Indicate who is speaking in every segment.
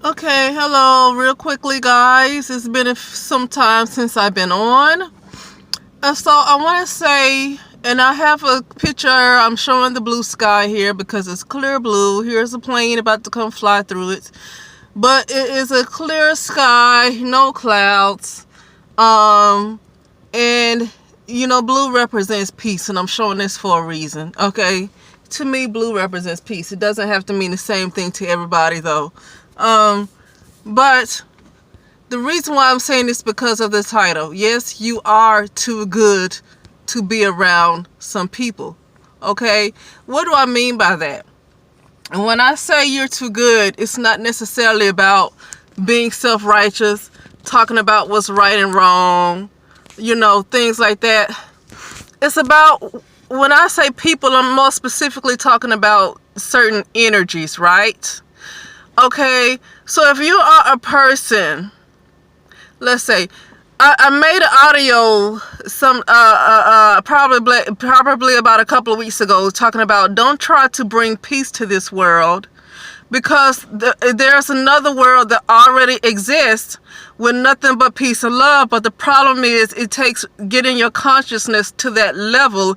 Speaker 1: Okay, hello, real quickly, guys. It's been some time since I've been on. So I want to say, and I have a picture. I'm showing the blue sky here because it's clear blue. Here's a plane about to come fly through it. But it is a clear sky, no clouds. Um, and, blue represents peace, and I'm showing this for a reason, okay? To me, blue represents peace. It doesn't have to mean the same thing to everybody, though. Um, but the reason why I'm saying this is because of the title. Yes, you are too good to be around some people. Okay? What do I mean by that? And when I say you're too good, it's not necessarily about being self-righteous, talking about what's right and wrong, things like that. It's about, when I say people, I'm more specifically talking about certain energies, right? Okay, so if you are a person, let's say, I made an audio probably about a couple of weeks ago talking about don't try to bring peace to this world because there's another world that already exists with nothing but peace and love. But the problem is it takes getting your consciousness to that level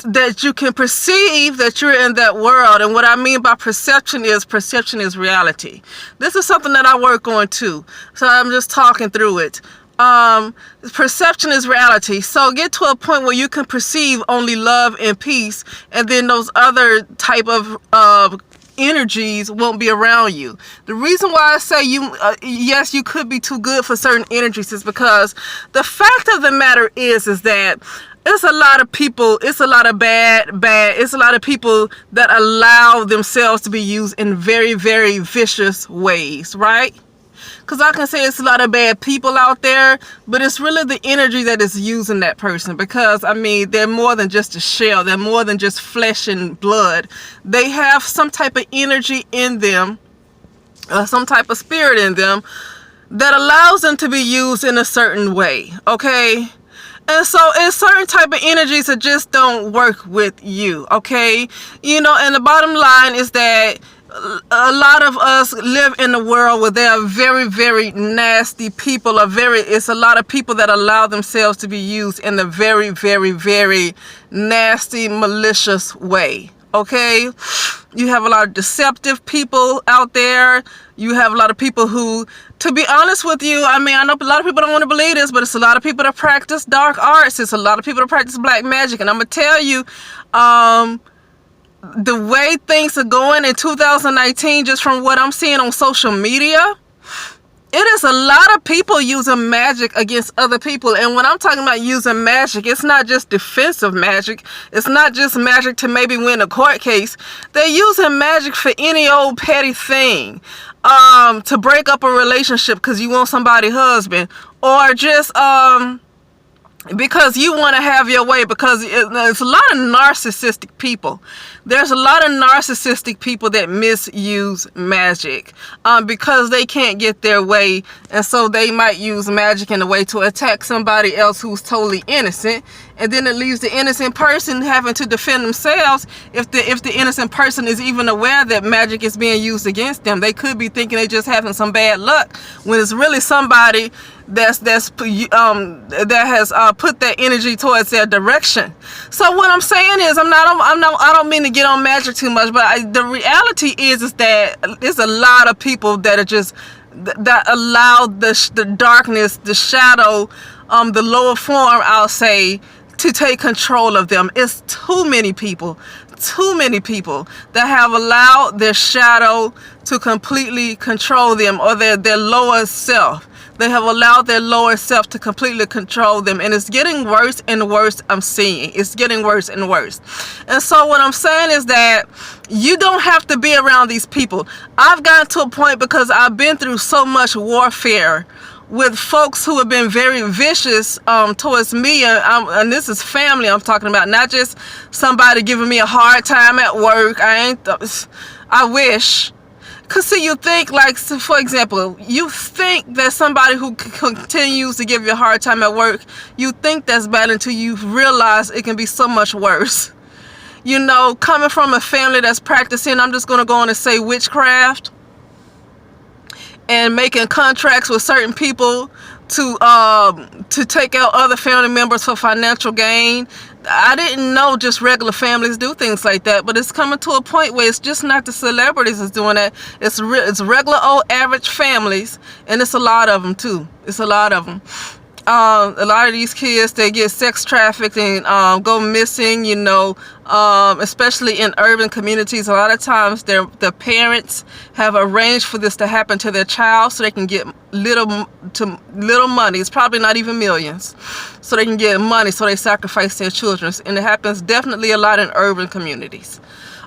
Speaker 1: that you can perceive that you're in that world. And what I mean by perception is reality. This is something that I work on too. So I'm just talking through it. Perception is reality. So get to a point where you can perceive only love and peace, and then those other type of energies won't be around you. The reason why I say yes, you could be too good for certain energies is because the fact of the matter is that it's a lot of people, it's a lot of it's a lot of people that allow themselves to be used in very, very vicious ways, right? Because I can say it's a lot of bad people out there, but it's really the energy that is using that person. Because, they're more than just a shell. They're more than just flesh and blood. They have some type of energy in them, some type of spirit in them, that allows them to be used in a certain way, okay? And so it's certain type of energies that just don't work with you, okay? And the bottom line is that a lot of us live in a world where there are very, very nasty people. It's a lot of people that allow themselves to be used in a very, very, very nasty, malicious way. Okay, you have a lot of deceptive people out there. You have a lot of people who, to be honest with you, I know a lot of people don't want to believe this, but it's a lot of people that practice dark arts. It's a lot of people that practice black magic. And I'm going to tell you, the way things are going in 2019, just from what I'm seeing on social media, it is a lot of people using magic against other people. And when I'm talking about using magic, it's not just defensive magic. It's not just magic to maybe win a court case. They're using magic for any old petty thing. To break up a relationship because you want somebody's husband. Or just, because you want to have your way, because there's a lot of narcissistic people. There's a lot of narcissistic people that misuse magic because they can't get their way, and so they might use magic in a way to attack somebody else who's totally innocent, and then it leaves the innocent person having to defend themselves. If the innocent person is even aware that magic is being used against them, they could be thinking they just having some bad luck when it's really somebody that has put that energy towards their direction. So what I'm saying is, I don't mean to get on magic too much, but the reality is that there's a lot of people that are just that allow the darkness, the shadow, the lower form, I'll say, to take control of them. It's too many people that have allowed their shadow to completely control them, or their lower self. They have allowed their lower self to completely control them. And it's getting worse and worse, I'm seeing. It's getting worse and worse. And so what I'm saying is that you don't have to be around these people. I've gotten to a point, because I've been through so much warfare with folks who have been very vicious towards me, and this is family I'm talking about, not just somebody giving me a hard time at work. I wish. Because see, you think, like, for example, you think that somebody who continues to give you a hard time at work, you think that's bad until you realize it can be so much worse. Coming from a family that's practicing, I'm just going to go on and say, witchcraft. and making contracts with certain people to take out other family members for financial gain. I didn't know just regular families do things like that, but it's coming to a point where it's just not the celebrities that's doing that. It's regular old average families, and it's a lot of them too. It's a lot of them. A lot of these kids, they get sex trafficked and go missing, you know, especially in urban communities. A lot of times their parents have arranged for this to happen to their child so they can get little money. It's probably not even millions. So they can get money, so they sacrifice their children. And it happens definitely a lot in urban communities.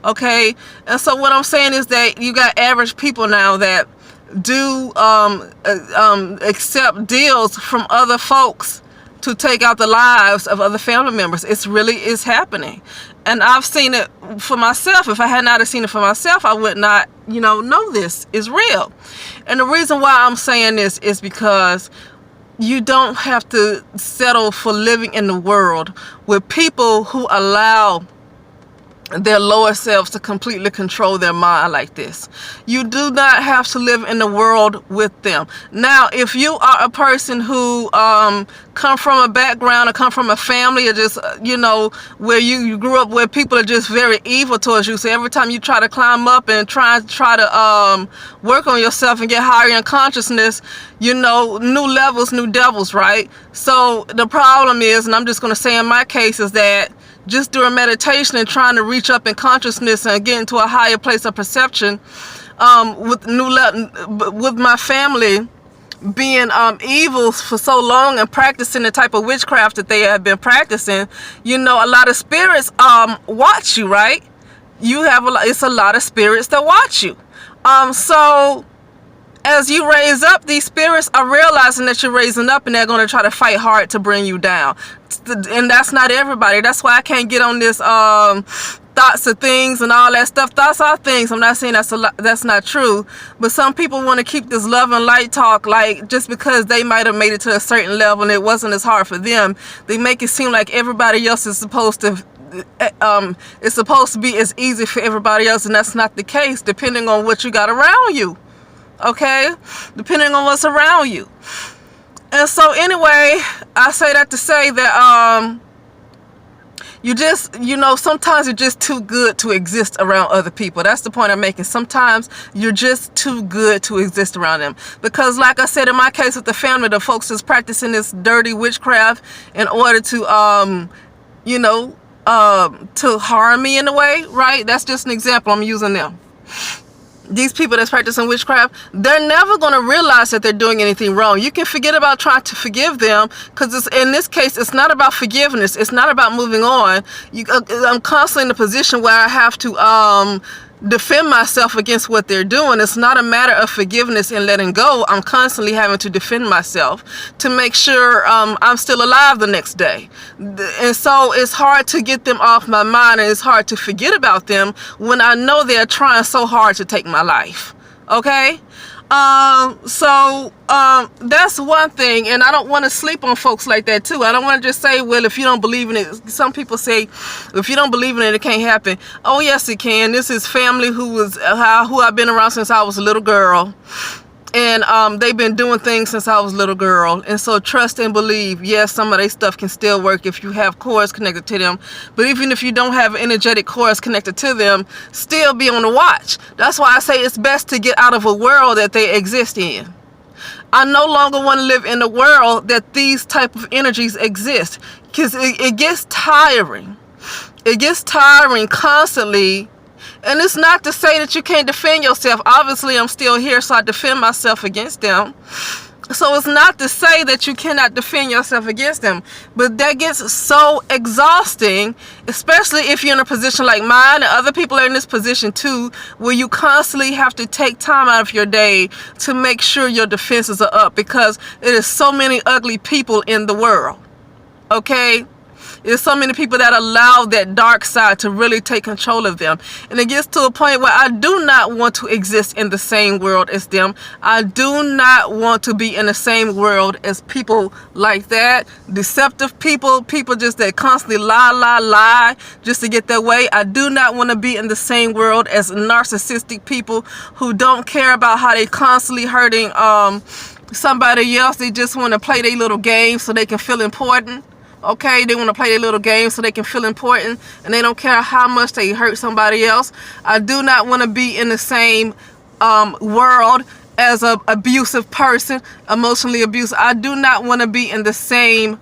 Speaker 1: Okay? And so what I'm saying is that you got average people now that do accept deals from other folks to take out the lives of other family members. It's happening, and I've seen it for myself. If I had not seen it for myself, I would not, know this is real. And the reason why I'm saying this is because you don't have to settle for living in the world with people who allow their lower selves to completely control their mind like this. You do not have to live in the world with them. Now, if you are a person who come from a background or come from a family or just, where you grew up where people are just very evil towards you, so every time you try to climb up and try to work on yourself and get higher in consciousness, new levels, new devils, right? So the problem is, and I'm just going to say in my case, is that just doing meditation and trying to reach up in consciousness and get into a higher place of perception, with my family being evil for so long and practicing the type of witchcraft that they have been practicing, a lot of spirits watch you, right? It's a lot of spirits that watch you. So as you raise up, these spirits are realizing that you're raising up, and they're going to try to fight hard to bring you down. And that's not everybody. That's why I can't get on this thoughts of things and all that stuff. Thoughts are things. I'm not saying that's not true, but some people want to keep this love and light talk, like just because they might have made it to a certain level and it wasn't as hard for them, they make it seem like everybody else is supposed to it's supposed to be as easy for everybody else, and that's not the case, depending on what you got around you. Okay, depending on what's around you. And so anyway, I say that to say that you just, sometimes you're just too good to exist around other people. That's the point I'm making. Sometimes you're just too good to exist around them, because like I said, in my case with the family, the folks is practicing this dirty witchcraft in order to to harm me in a way, right? That's just an example. I'm using them. These people that's practicing witchcraft, they're never going to realize that they're doing anything wrong. You can forget about trying to forgive them, because in this case, it's not about forgiveness. It's not about moving on. I'm constantly in a position where I have to defend myself against what they're doing. It's not a matter of forgiveness and letting go. I'm constantly having to defend myself to make sure I'm still alive the next day. And so it's hard to get them off my mind, and it's hard to forget about them when I know they're trying so hard to take my life. Okay? That's one thing, and I don't want to sleep on folks like that too. I don't want to just say, well, if you don't believe in it, some people say, if you don't believe in it, it can't happen. Oh yes, it can. This is family who I've been around since I was a little girl, and they've been doing things since I was a little girl. And so trust and believe, yes, some of their stuff can still work if you have cords connected to them, but even if you don't have energetic cords connected to them, still be on the watch. That's why I say it's best to get out of a world that they exist in. I no longer want to live in a world that these type of energies exist, because it gets tiring. It gets tiring constantly. And it's not to say that you can't defend yourself. Obviously, I'm still here, so I defend myself against them. So it's not to say that you cannot defend yourself against them. But that gets so exhausting, especially if you're in a position like mine, and other people are in this position too, where you constantly have to take time out of your day to make sure your defenses are up, because it is so many ugly people in the world. Okay? There's so many people that allow that dark side to really take control of them. And it gets to a point where I do not want to exist in the same world as them. I do not want to be in the same world as people like that. Deceptive people, people just that constantly lie just to get their way. I do not want to be in the same world as narcissistic people who don't care about how they constantly hurting somebody else. They just want to play their little game so they can feel important. Okay, they want to play their little game so they can feel important, and they don't care how much they hurt somebody else. I do not want to be in the same world as a abusive person, emotionally abusive. I do not want to be in the same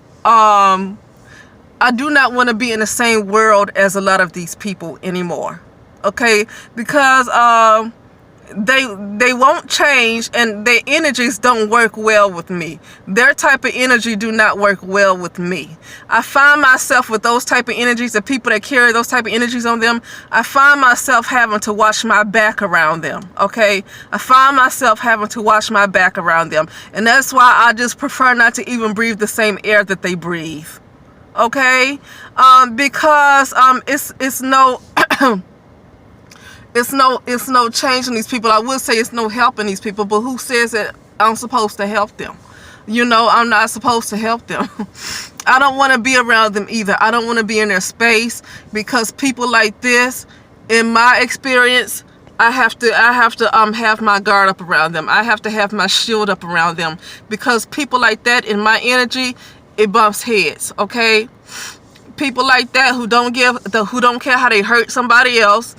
Speaker 1: world as a lot of these people anymore. Okay, because they won't change, and their energies don't work well with me. Their type of energy do not work well with me. I find myself with those type of energies, the people that carry those type of energies on them, I find myself having to watch my back around them. Okay, I find myself having to watch my back around them, and that's why I just prefer not to even breathe the same air that they breathe. Okay, because it's no it's no changing these people. I would say it's no helping these people, but who says that I'm supposed to help them? You know, I'm not supposed to help them. I don't want to be around them either. I don't want to be in their space, because people like this, in my experience, I have to have my guard up around them. I have to have my shield up around them, because people like that in my energy, it bumps heads. Okay, people like that who don't care how they hurt somebody else.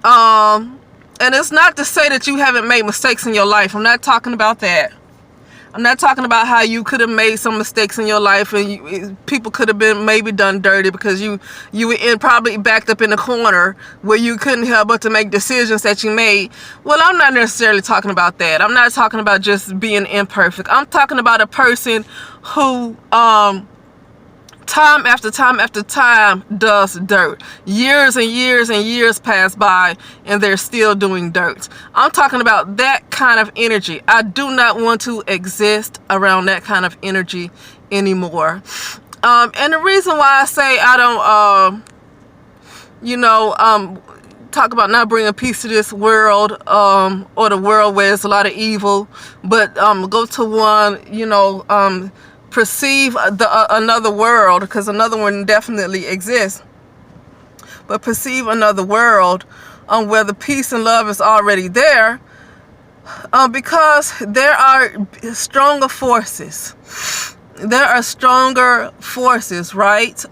Speaker 1: And it's not to say that you haven't made mistakes in your life. I'm not talking about that. I'm not talking about how you could have made some mistakes in your life, and people could have been maybe done dirty because you were probably backed up in the corner where you couldn't help but to make decisions that you made. Well, I'm not necessarily talking about that. I'm not talking about just being imperfect. I'm talking about a person who time after time after time does dirt. Years and years and years pass by and they're still doing dirt. I'm talking about that kind of energy. I do not want to exist around that kind of energy anymore. And the reason why I say I don't talk about not bringing peace to this world, or the world where there's a lot of evil, but go to one, perceive another world, because another one definitely exists, but perceive another world where the peace and love is already there, because there are stronger forces. There are stronger forces, right?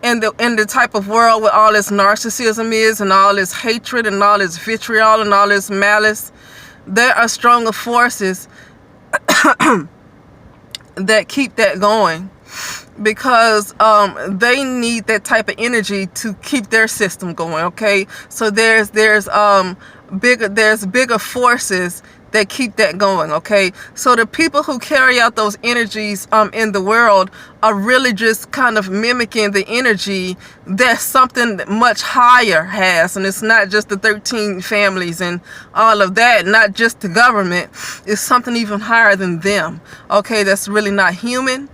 Speaker 1: In the type of world where all this narcissism is, and all this hatred, and all this vitriol, and all this malice, there are stronger forces that keep that going, because they need that type of energy to keep their system going. Okay, so there's bigger forces that keep that going. Okay, so the people who carry out those energies in the world are really just kind of mimicking the energy that something much higher has, and it's not just the 13 families and all of that, not just the government. It's something even higher than them. Okay, that's really not human,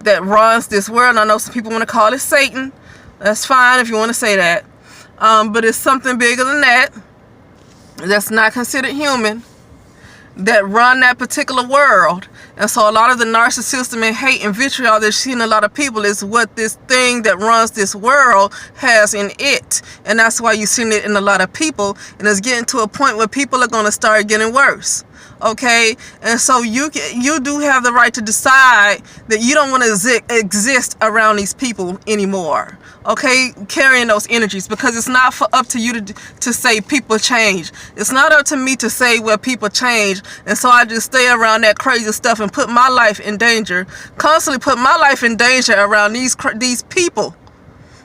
Speaker 1: that runs this world. I know some people want to call it Satan. That's fine if you want to say that, but it's something bigger than that, that's not considered human, that run that particular world. And so a lot of the narcissism and hate and vitriol that's seen in a lot of people is what this thing that runs this world has in it. And that's why you're seeing it in a lot of people, and it's getting to a point where people are going to start getting worse. Okay, and so you do have the right to decide that you don't want to exist around these people anymore. Okay, carrying those energies, because it's not up to you to say people change. It's not up to me to say where people change, and so I just stay around that crazy stuff and put my life in danger, constantly put my life in danger around these people.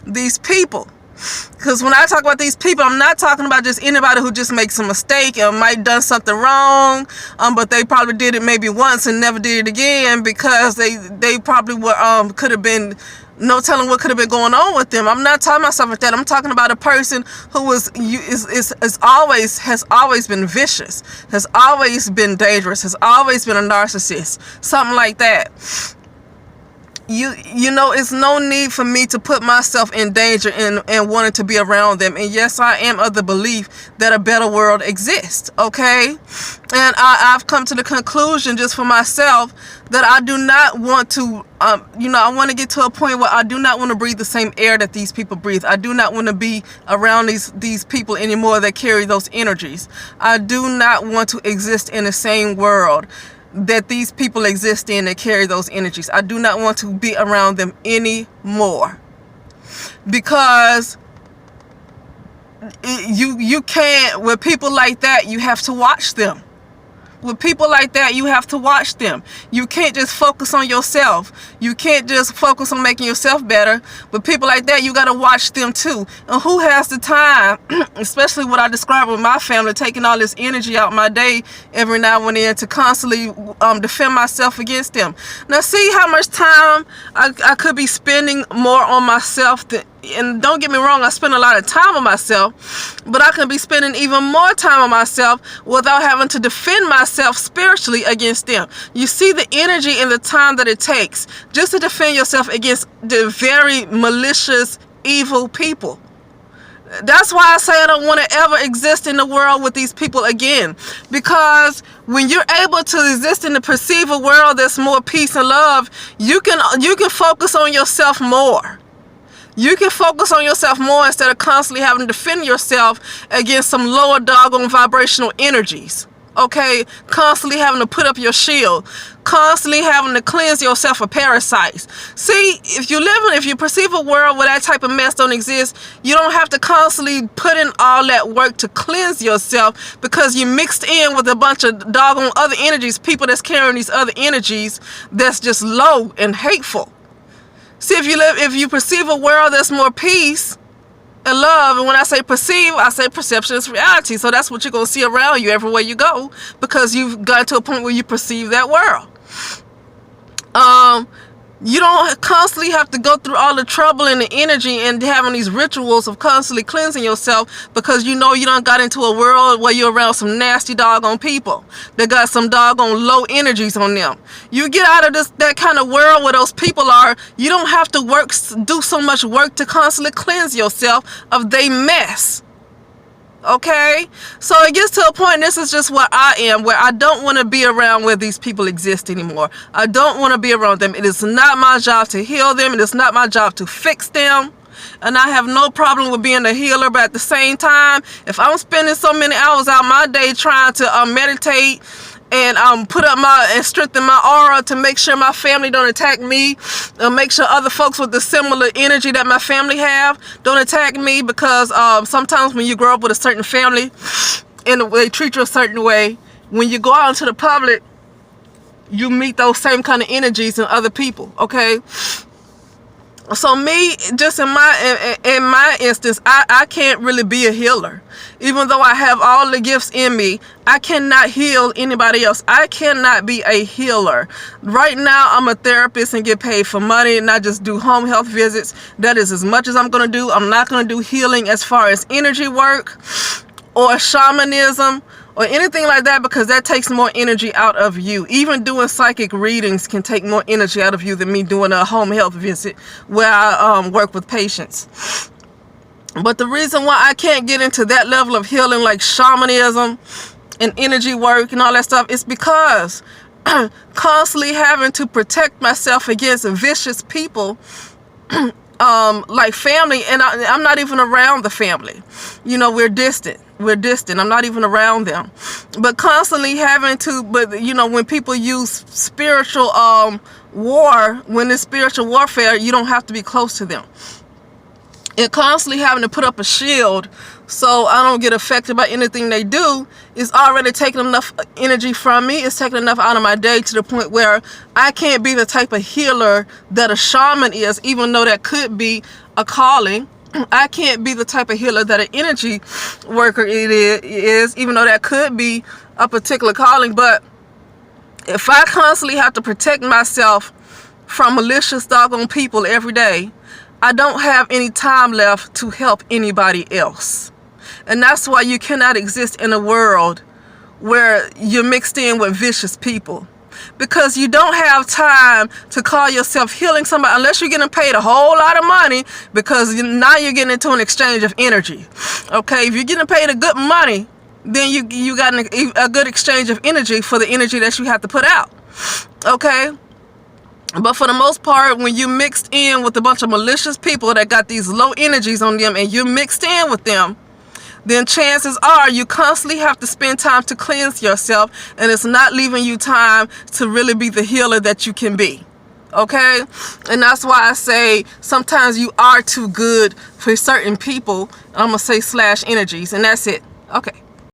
Speaker 1: Because when I talk about these people, I'm not talking about just anybody who just makes a mistake and might done something wrong, but they probably did it maybe once and never did it again, because they probably were could have been no telling what could have been going on with them. I'm not talking about stuff like that. I'm talking about a person who has always been vicious, has always been dangerous, has always been a narcissist, something like that. you know, it's no need for me to put myself in danger and wanting to be around them. And yes, I am of the belief that a better world exists, okay? And I've come to the conclusion just for myself that I do not want to, you know, I want to get to a point where I do not want to breathe the same air that these people breathe. I do not want to be around these people anymore that carry those energies. I do not want to exist in the same world that these people exist in that carry those energies. I do not want to be around them anymore, because you can't, with people like that, you have to watch them. With people like that, you have to watch them. You can't just focus on yourself. You can't just focus on making yourself better. With people like that, you got to watch them too. And who has the time, especially what I described with my family, taking all this energy out my day every now and then to constantly defend myself against them. Now, see how much time I could be spending more on myself and don't get me wrong, I spend a lot of time on myself, but I can be spending even more time on myself without having to defend myself spiritually against them. You see the energy and the time that it takes just to defend yourself against the very malicious, evil people. That's why I say I don't want to ever exist in the world with these people again. Because when you're able to exist in the perceive a world that's more peace and love, you can focus on yourself more. You can focus on yourself more instead of constantly having to defend yourself against some lower doggone vibrational energies. Okay? Constantly having to put up your shield. Constantly having to cleanse yourself of parasites. See, if you perceive a world where that type of mess don't exist, you don't have to constantly put in all that work to cleanse yourself, because you mixed in with a bunch of doggone other energies, people that's carrying these other energies that's just low and hateful. See, if you perceive a world that's more peace and love, and when I say perceive, I say perception is reality. So that's what you're going to see around you everywhere you go, because you've got to a point where you perceive that world. You don't constantly have to go through all the trouble and the energy and having these rituals of constantly cleansing yourself, because you know you done got into a world where you're around some nasty doggone people that got some doggone low energies on them. You get out of that kind of world where those people are, you don't have to do so much work to constantly cleanse yourself of they mess. Okay, so it gets to a point, this is just where I am, where I don't want to be around where these people exist anymore. I don't want to be around them. It is not my job to heal them. It is not my job to fix them. And I have no problem with being a healer, but at the same time, if I'm spending so many hours out my day trying to meditate and put up and strengthen my aura to make sure my family don't attack me, make sure other folks with the similar energy that my family have don't attack me, because sometimes when you grow up with a certain family and they treat you a certain way, when you go out into the public, you meet those same kind of energies in other people. Okay, so me, just in my instance, I can't really be a healer. Even though I have all the gifts in me, I cannot heal anybody else. I cannot be a healer. Right now, I'm a therapist and get paid for money, and I just do home health visits. That is as much as I'm going to do. I'm not going to do healing as far as energy work or shamanism or anything like that, because that takes more energy out of you. Even doing psychic readings can take more energy out of you than me doing a home health visit where I work with patients. But the reason why I can't get into that level of healing, like shamanism and energy work and all that stuff, is because constantly having to protect myself against vicious people, like family, and I'm not even around the family. You know, we're distant. I'm not even around them. But constantly having to, you know, when people use spiritual war, when it's spiritual warfare, you don't have to be close to them. And constantly having to put up a shield so I don't get affected by anything they do is already taking enough energy from me. It's taking enough out of my day to the point where I can't be the type of healer that a shaman is, even though that could be a calling. I can't be the type of healer that an energy worker is, even though that could be a particular calling. But if I constantly have to protect myself from malicious doggone people every day, I don't have any time left to help anybody else. And that's why you cannot exist in a world where you're mixed in with vicious people. because you don't have time to call yourself healing somebody unless you're getting paid a whole lot of money, because now you're getting into an exchange of energy. Okay, if you're getting paid a good money, then you got a good exchange of energy for the energy that you have to put out. Okay, but for the most part, when you mixed in with a bunch of malicious people that got these low energies on them, and you mixed in with them, then chances are you constantly have to spend time to cleanse yourself, and it's not leaving you time to really be the healer that you can be. Okay, and that's why I say sometimes you are too good for certain people. I'm gonna say / energies, and that's it. Okay.